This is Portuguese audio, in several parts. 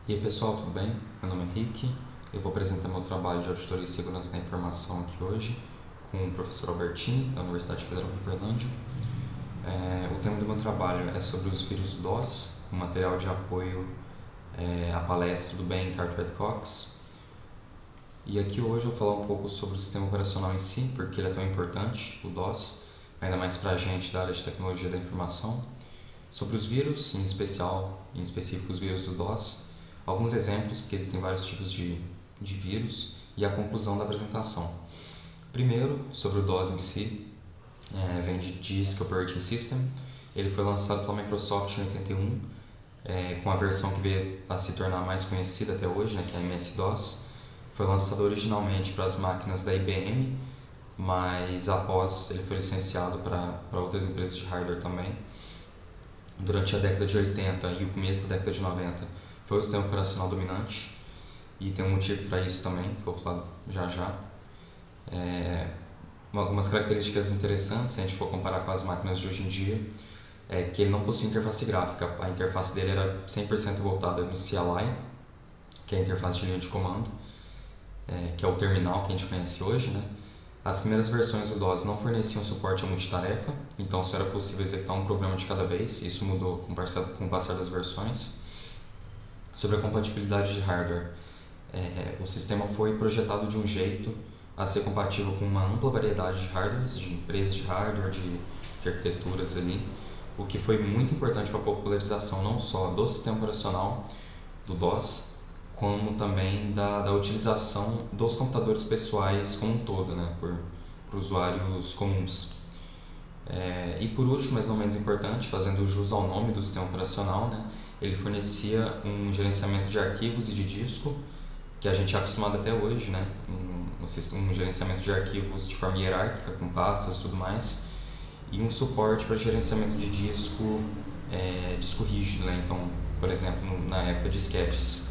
E aí pessoal, tudo bem? Meu nome é Henrique, eu vou apresentar meu trabalho de Auditoria e Segurança da Informação aqui hoje com o professor Albertini, da Universidade Federal de Uberlândia. O tema do meu trabalho é sobre os vírus do DOS, um material de apoio à palestra do Ben Cartwright Cox. E aqui hoje eu vou falar um pouco sobre o sistema operacional em si, porque ele é tão importante, o DOS, ainda mais para a gente da área de tecnologia da informação. Sobre os vírus, em específico os vírus do DOS, alguns exemplos, porque existem vários tipos de vírus, e a conclusão da apresentação. Primeiro, sobre o DOS em si, vem de Disk Operating System. Ele foi lançado pela Microsoft em 81, com a versão que veio a se tornar mais conhecida até hoje, que é a MS-DOS. Foi lançado originalmente para as máquinas da IBM, mas após ele foi licenciado para outras empresas de hardware também. Durante a década de 80 e o começo da década de 90 foi o sistema operacional dominante, e tem um motivo para isso também, que eu vou falar já. Algumas características interessantes, se a gente for comparar com as máquinas de hoje em dia, é que ele não possui interface gráfica. A interface dele era 100% voltada no CLI, que é a interface de linha de comando, que é o terminal que a gente conhece hoje, As primeiras versões do DOS não forneciam suporte a multitarefa, então só era possível executar um programa de cada vez. Isso mudou com o passar das versões. Sobre a compatibilidade de hardware, o sistema foi projetado de um jeito a ser compatível com uma ampla variedade de hardwares, de empresas de hardware, de arquiteturas ali, o que foi muito importante para a popularização não só do sistema operacional do DOS, como também da utilização dos computadores pessoais como um todo, por usuários comuns. E por último, mas não menos importante, fazendo jus ao nome do sistema operacional, ele fornecia um gerenciamento de arquivos e de disco, que a gente é acostumado até hoje, um gerenciamento de arquivos de forma hierárquica, com pastas e tudo mais, e um suporte para gerenciamento de disco, disco rígido, então, por exemplo, na época disquetes.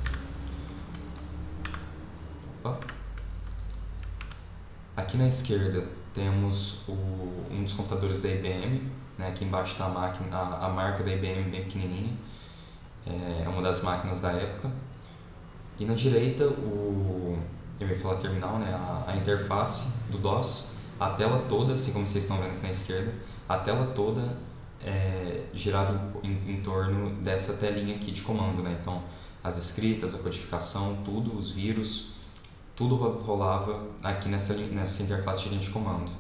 Aqui na esquerda temos um dos computadores da IBM, aqui embaixo está a marca da IBM bem pequenininha, é uma das máquinas da época. E na direita, eu ia falar terminal, a interface do DOS, a tela toda, assim como vocês estão vendo aqui na esquerda, a tela toda girava em torno dessa telinha aqui de comando, Então, as escritas, a codificação, tudo, os vírus, tudo rolava aqui nessa interface de linha de comando.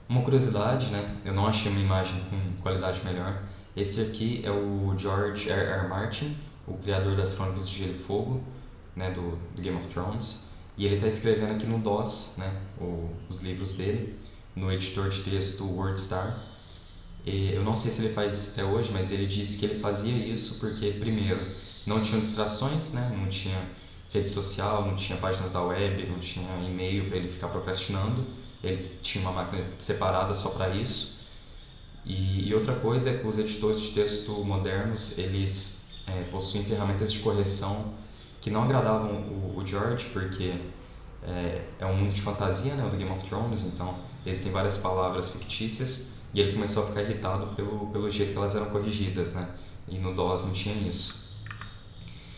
Uma curiosidade, eu não achei uma imagem com qualidade melhor. Esse aqui é o George R.R. Martin, o criador das Crônicas de Gelo e Fogo, do Game of Thrones. E ele está escrevendo aqui no DOS, os livros dele, no editor de texto WordStar. E eu não sei se ele faz isso até hoje, mas ele disse que ele fazia isso porque, primeiro, não tinha distrações, não tinha rede social, não tinha páginas da web, não tinha e-mail para ele ficar procrastinando. Ele tinha uma máquina separada só para isso. E outra coisa é que os editores de texto modernos, eles possuem ferramentas de correção que não agradavam o George, porque é um mundo de fantasia, o do Game of Thrones, então existem várias palavras fictícias, e ele começou a ficar irritado pelo jeito que elas eram corrigidas, e no DOS não tinha isso.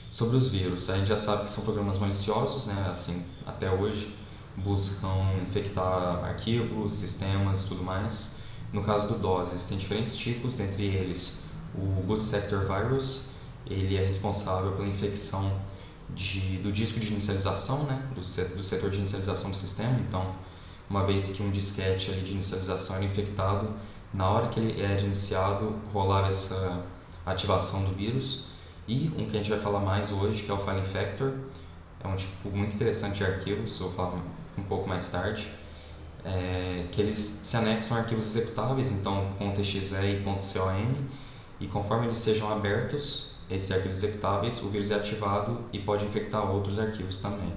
Sobre os vírus, a gente já sabe que são programas maliciosos, assim, até hoje buscam infectar arquivos, sistemas e tudo mais. No caso do DOS, existem diferentes tipos, dentre eles o Boot Sector Virus. Ele é responsável pela infecção do disco de inicialização, do setor de inicialização do sistema. Então, uma vez que um disquete de inicialização era infectado, na hora que ele era iniciado, rolava essa ativação do vírus. E um que a gente vai falar mais hoje, que é o File Infector, é um tipo muito interessante de arquivos, eu vou falar um pouco mais tarde, que eles se anexam a arquivos executáveis, então .exe e .com, e conforme eles sejam abertos, esses arquivos executáveis, o vírus é ativado e pode infectar outros arquivos também.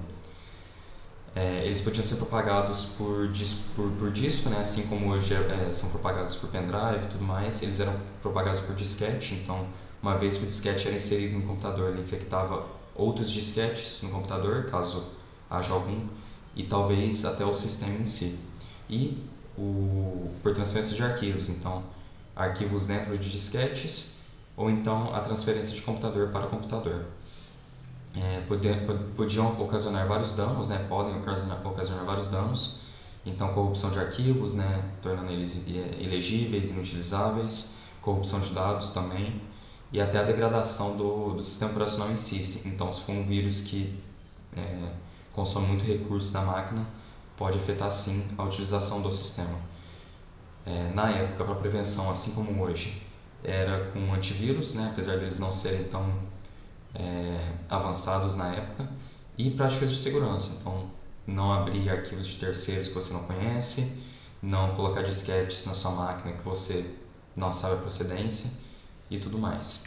Eles podiam ser propagados por disco, assim como hoje são propagados por pendrive e tudo mais. Eles eram propagados por disquete, então uma vez que o disquete era inserido no computador, ele infectava outros disquetes no computador, caso haja algum, e talvez até o sistema em si. E por transferência de arquivos, então arquivos dentro de disquetes ou então a transferência de computador para computador. Podiam ocasionar vários danos, né? Podem ocasionar vários danos, então corrupção de arquivos, né? Tornando eles ilegíveis, inutilizáveis, corrupção de dados também, e até a degradação do sistema operacional em si. Então, se for um vírus que consome muito recurso da máquina, pode afetar sim a utilização do sistema. Na época, para prevenção, assim como hoje, era com antivírus, né? Apesar deles não serem tão avançados na época, e práticas de segurança. Então, não abrir arquivos de terceiros que você não conhece, não colocar disquetes na sua máquina que você não sabe a procedência e tudo mais.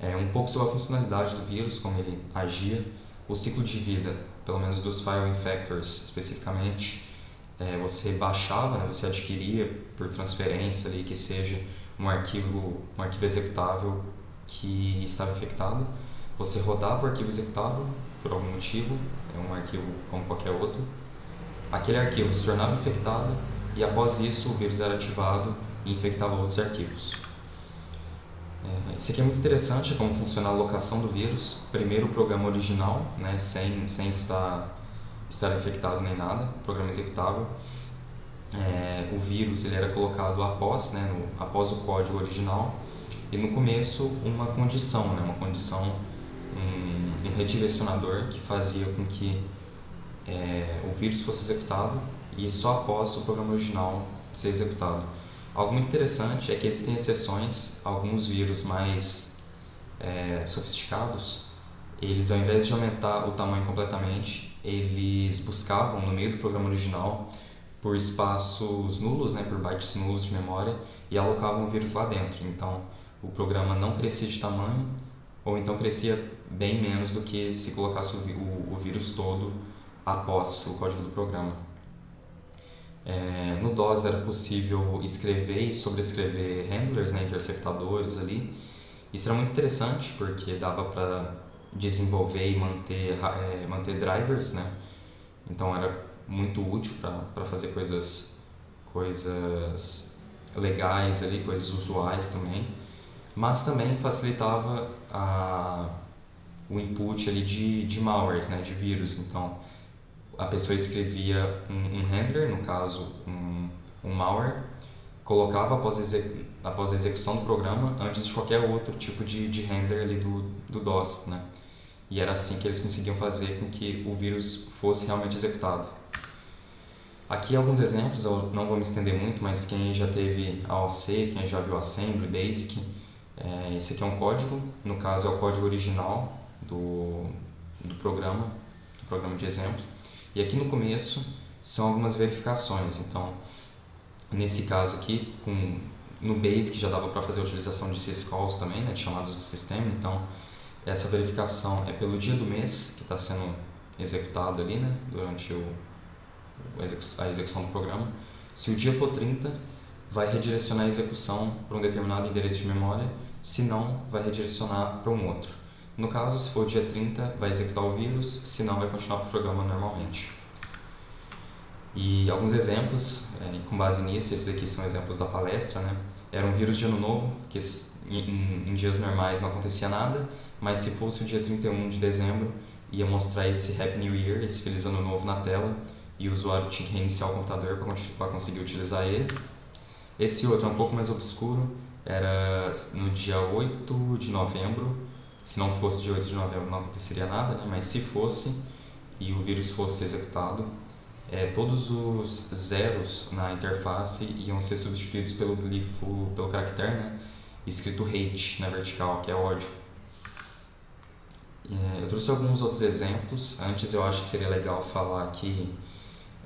Um pouco sobre a funcionalidade do vírus, como ele agia, o ciclo de vida, pelo menos dos file infectors especificamente, você baixava, né, você adquiria por transferência ali, que seja um arquivo executável que estava infectado, você rodava o arquivo executável por algum motivo, um arquivo como qualquer outro, aquele arquivo se tornava infectado e após isso o vírus era ativado e infectava outros arquivos. Isso aqui é muito interessante, como funciona a alocação do vírus. Primeiro o programa original, né, sem estar infectado nem nada, programa executável. O vírus ele era colocado após, né, após o código original, e no começo uma condição, um redirecionador que fazia com que o vírus fosse executado e só após o programa original ser executado. Algo muito interessante é que existem exceções. Alguns vírus mais sofisticados, eles ao invés de aumentar o tamanho completamente, eles buscavam no meio do programa original por espaços nulos, né, por bytes nulos de memória, e alocavam o vírus lá dentro. Então o programa não crescia de tamanho, ou então crescia bem menos do que se colocasse o vírus todo após o código do programa. No DOS era possível escrever e sobrescrever handlers, né, interceptadores ali. Isso era muito interessante porque dava para desenvolver e manter drivers, né? Então era muito útil para fazer coisas legais ali, coisas usuais também, mas também facilitava o input ali de malwares, né, de vírus. Então a pessoa escrevia um handler, no caso um malware, colocava após a execução do programa antes de qualquer outro tipo de handler ali do DOS, né? E era assim que eles conseguiam fazer com que o vírus fosse realmente executado. Aqui alguns exemplos, eu não vou me estender muito, mas quem já teve AOC, quem já viu Assembly, Basic, esse aqui é um código, no caso é o código original do programa de exemplo. E aqui no começo são algumas verificações. Então, nesse caso aqui, no Basic já dava para fazer a utilização de syscalls também, né, de chamadas do sistema. Então, essa verificação é pelo dia do mês que está sendo executado ali, né, durante a execução do programa. Se o dia for 30, vai redirecionar a execução para um determinado endereço de memória, se não, vai redirecionar para um outro. No caso, se for dia 30, vai executar o vírus, se não, vai continuar o programa normalmente. E alguns exemplos, com base nisso, esses aqui são exemplos da palestra, né? Era um vírus de ano novo, que em dias normais não acontecia nada, mas se fosse o dia 31 de dezembro, ia mostrar esse Happy New Year, esse Feliz Ano Novo na tela, e o usuário tinha que reiniciar o computador para conseguir utilizar ele. Esse outro é um pouco mais obscuro, era no dia 8 de novembro, se não fosse dia 8 de novembro não aconteceria nada, né? Mas se fosse e o vírus fosse executado, todos os zeros na interface iam ser substituídos pelo glifo, pelo caractere, né, escrito hate na vertical, que é ódio. Eu trouxe alguns outros exemplos. Antes eu acho que seria legal falar que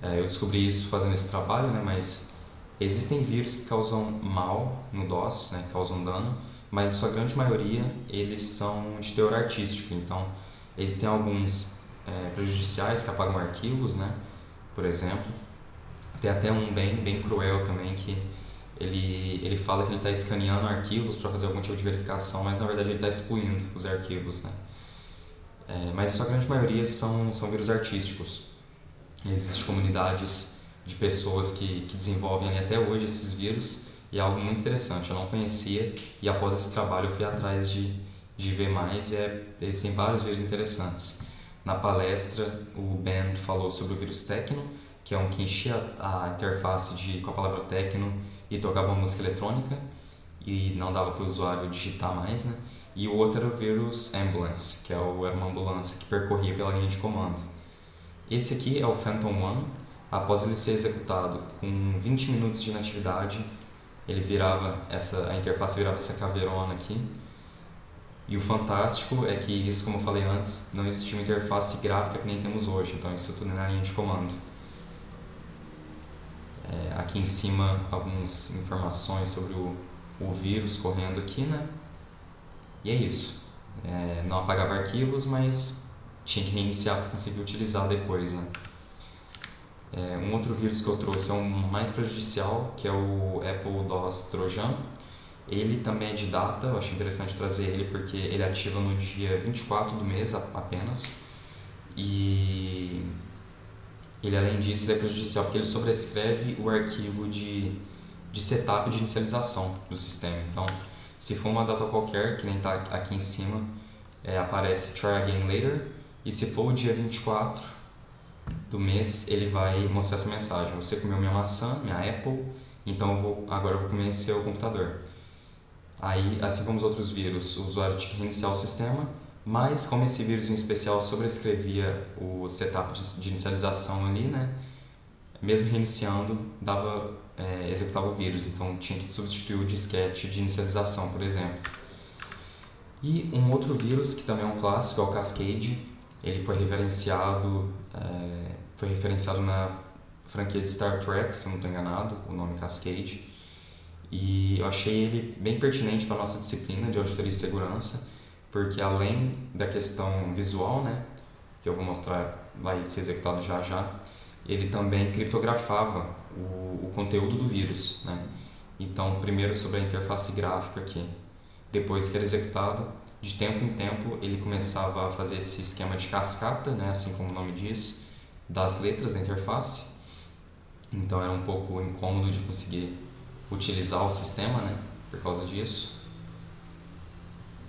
eu descobri isso fazendo esse trabalho, né, mas existem vírus que causam mal no DOS, né, que causam dano, mas a sua grande maioria eles são de teor artístico. Então existem alguns prejudiciais que apagam arquivos, né, por exemplo. Tem até um bem cruel também, que ele fala que ele está escaneando arquivos para fazer algum tipo de verificação, mas na verdade ele está excluindo os arquivos, né? Mas a sua grande maioria são vírus artísticos. Existem comunidades de pessoas que desenvolvem ali até hoje esses vírus, e é algo muito interessante, eu não conhecia e após esse trabalho eu fui atrás de ver mais e eles têm vários vídeos interessantes. Na palestra o Ben falou sobre o vírus Tecno, que é um que enchia a interface com a palavra Tecno e tocava uma música eletrônica e não dava para o usuário digitar mais, né? E o outro era o vírus Ambulance, que era uma ambulância que percorria pela linha de comando. Esse aqui é o Phantom One. Após ele ser executado com 20 minutos de inatividade, a interface virava essa caveirona aqui. E o fantástico é que isso, como eu falei antes, não existia uma interface gráfica que nem temos hoje, então isso tudo é na linha de comando. Aqui em cima algumas informações sobre o vírus correndo aqui, né? E é isso. Não apagava arquivos, mas tinha que reiniciar para conseguir utilizar depois, né? Um outro vírus que eu trouxe é um mais prejudicial, que é o Apple DOS Trojan. Ele também é de data, eu achei interessante trazer ele porque ele ativa no dia 24 do mês apenas. E ele, além disso, ele é prejudicial porque ele sobrescreve o arquivo de setup e de inicialização do sistema. Então, se for uma data qualquer, que nem está aqui em cima, aparece Try Again Later, e se for o dia 24 do mês, ele vai mostrar essa mensagem: você comeu minha maçã, minha Apple, então agora eu vou comer seu computador. Aí, assim como os outros vírus, o usuário tinha que reiniciar o sistema, mas como esse vírus em especial sobrescrevia o setup de inicialização ali, né, mesmo reiniciando, executava o vírus, então tinha que substituir o disquete de inicialização, por exemplo. E um outro vírus que também é um clássico é o Cascade. Ele foi referenciado na franquia de Star Trek, se eu não estou enganado, o nome Cascade. E eu achei ele bem pertinente para a nossa disciplina de auditoria e segurança, porque além da questão visual, né, que eu vou mostrar, vai ser executado já já, ele também criptografava o conteúdo do vírus, né? Então, primeiro sobre a interface gráfica aqui, depois que era executado, de tempo em tempo ele começava a fazer esse esquema de cascata, né, assim como o nome diz, das letras da interface. Então era um pouco incômodo de conseguir utilizar o sistema, né, por causa disso.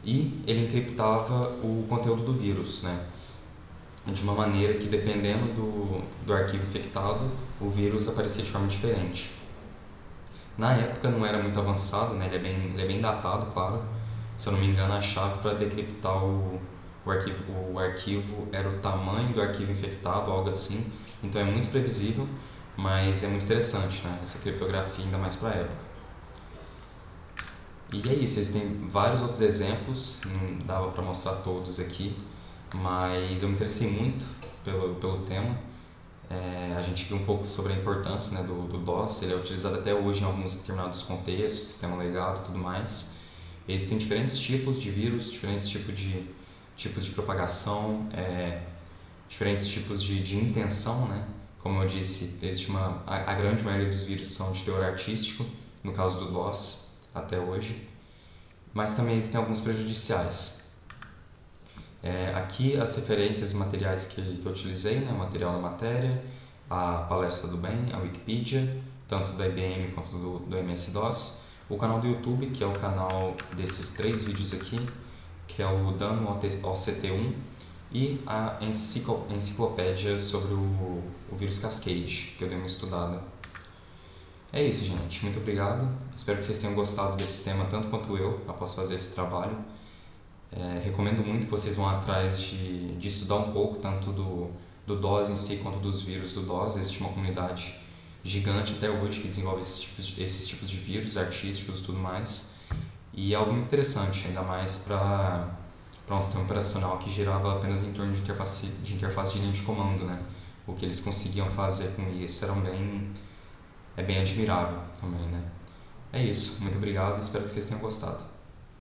E ele encriptava o conteúdo do vírus, né, de uma maneira que, dependendo do arquivo infectado, o vírus aparecia de forma diferente. Na época não era muito avançado, né, ele é bem datado, claro. Se eu não me engano, a chave para decriptar o arquivo era o tamanho do arquivo infectado, algo assim. Então é muito previsível, mas é muito interessante, né, essa criptografia, ainda mais para a época. E é isso, existem vários outros exemplos, não dava para mostrar todos aqui, mas eu me interessei muito pelo tema. A gente viu um pouco sobre a importância, né, do DOS. Ele é utilizado até hoje em alguns determinados contextos, sistema legado e tudo mais. Existem diferentes tipos de vírus, diferentes tipos de propagação, diferentes tipos de intenção, né? Como eu disse, a grande maioria dos vírus são de teor artístico, no caso do DOS, até hoje, mas também existem alguns prejudiciais. Aqui as referências e materiais que eu utilizei, né? O material da matéria, a palestra do Ben, a Wikipedia, tanto da IBM quanto do MS-DOS, o canal do YouTube, que é o canal desses 3 vídeos aqui, que é o Dano ao CT1, e a enciclopédia sobre o vírus Cascade, que eu dei uma estudada. É isso, gente. Muito obrigado. Espero que vocês tenham gostado desse tema tanto quanto eu, após fazer esse trabalho. Recomendo muito que vocês vão atrás de estudar um pouco, tanto do DOS em si quanto dos vírus do DOS. Existe uma comunidade gigante até hoje que desenvolve esses tipos de vírus artísticos e tudo mais. E é algo muito interessante, ainda mais para um sistema operacional que girava apenas em torno de interface de linha de comando, né? O que eles conseguiam fazer com isso é bem admirável também, né? É isso. Muito obrigado. Espero que vocês tenham gostado.